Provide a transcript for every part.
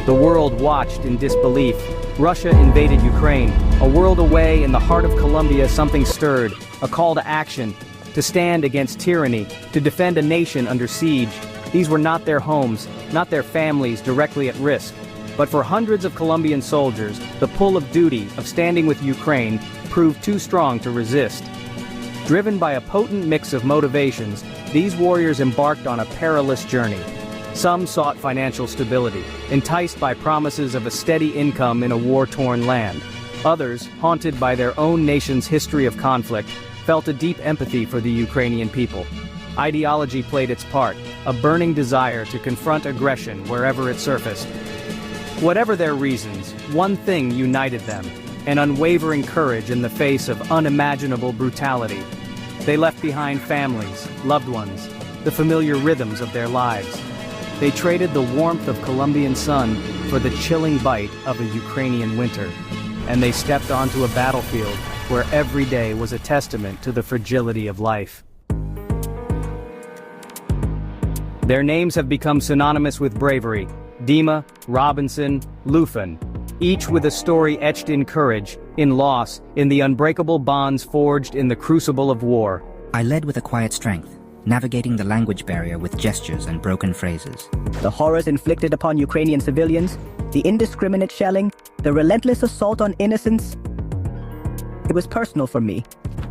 The world watched in disbelief. Russia invaded Ukraine. A world away in the heart of Colombia, something stirred, a call to action, to stand against tyranny, to defend a nation under siege. These were not their homes, not their families directly at risk. But for hundreds of Colombian soldiers, the pull of duty, of standing with Ukraine, proved too strong to resist. Driven by a potent mix of motivations, these warriors embarked on a perilous journey. Some sought financial stability, enticed by promises of a steady income in a war-torn land. Others, haunted by their own nation's history of conflict, felt a deep empathy for the Ukrainian people. Ideology played its part, a burning desire to confront aggression wherever it surfaced. Whatever their reasons, one thing united them: an unwavering courage in the face of unimaginable brutality. They left behind families, loved ones, the familiar rhythms of their lives. They traded the warmth of Colombian sun for the chilling bite of a Ukrainian winter. And they stepped onto a battlefield where every day was a testament to the fragility of life. Their names have become synonymous with bravery: Dima, Robinson, Lufan, each with a story etched in courage, in loss, in the unbreakable bonds forged in the crucible of war. I led with a quiet strength, navigating the language barrier with gestures and broken phrases. The horrors inflicted upon Ukrainian civilians, the indiscriminate shelling, the relentless assault on innocents. It was personal for me.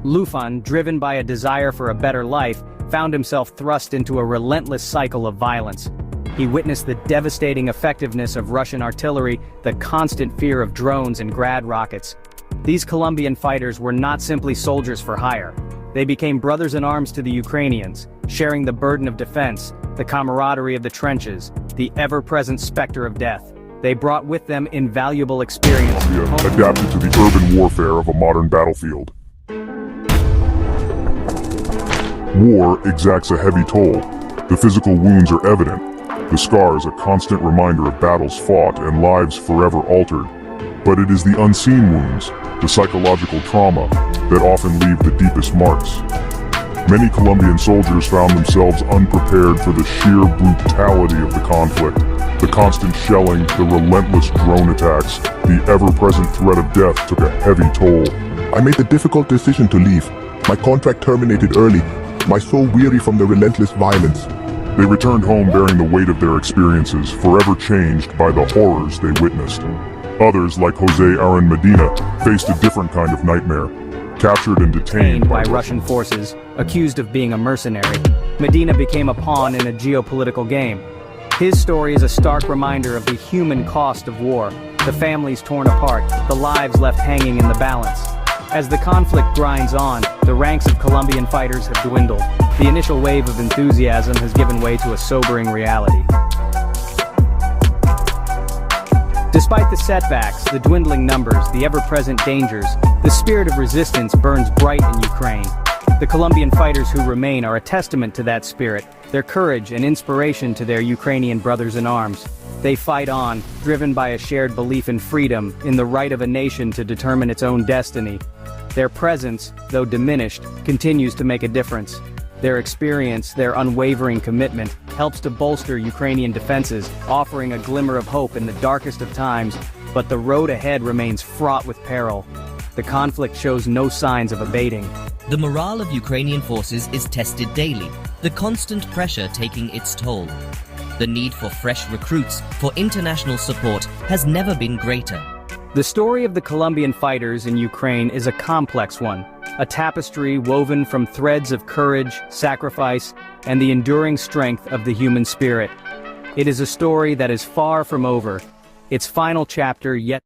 Lufan, driven by a desire for a better life, found himself thrust into a relentless cycle of violence. He witnessed the devastating effectiveness of Russian artillery, the constant fear of drones and Grad rockets. These Colombian fighters were not simply soldiers for hire. They became brothers in arms to the Ukrainians, sharing the burden of defense, the camaraderie of the trenches, the ever-present specter of death. They brought with them invaluable experience. Adapted to the urban warfare of a modern battlefield. War exacts a heavy toll. The physical wounds are evident. The scars a constant reminder of battles fought and lives forever altered. But it is the unseen wounds, the psychological trauma, that often leave the deepest marks. Many Colombian soldiers found themselves unprepared for the sheer brutality of the conflict. The constant shelling, the relentless drone attacks, the ever-present threat of death took a heavy toll. I made the difficult decision to leave. My contract terminated early, my soul weary from the relentless violence. They returned home bearing the weight of their experiences, forever changed by the horrors they witnessed. Others, like Jose Aaron Medina, faced a different kind of nightmare. Captured and detained by Russian forces, accused of being a mercenary, Medina became a pawn in a geopolitical game. His story is a stark reminder of the human cost of war, the families torn apart, the lives left hanging in the balance. As the conflict grinds on, the ranks of Colombian fighters have dwindled. The initial wave of enthusiasm has given way to a sobering reality. Despite the setbacks, the dwindling numbers, the ever-present dangers, the spirit of resistance burns bright in Ukraine. The Colombian fighters who remain are a testament to that spirit, their courage and inspiration to their Ukrainian brothers in arms. They fight on, driven by a shared belief in freedom, in the right of a nation to determine its own destiny. Their presence, though diminished, continues to make a difference. Their experience, their unwavering commitment, helps to bolster Ukrainian defenses, offering a glimmer of hope in the darkest of times, but the road ahead remains fraught with peril. The conflict shows no signs of abating. The morale of Ukrainian forces is tested daily, the constant pressure taking its toll. The need for fresh recruits, for international support, has never been greater. The story of the Colombian fighters in Ukraine is a complex one, a tapestry woven from threads of courage, sacrifice, and the enduring strength of the human spirit. It is a story that is far from over, its final chapter yet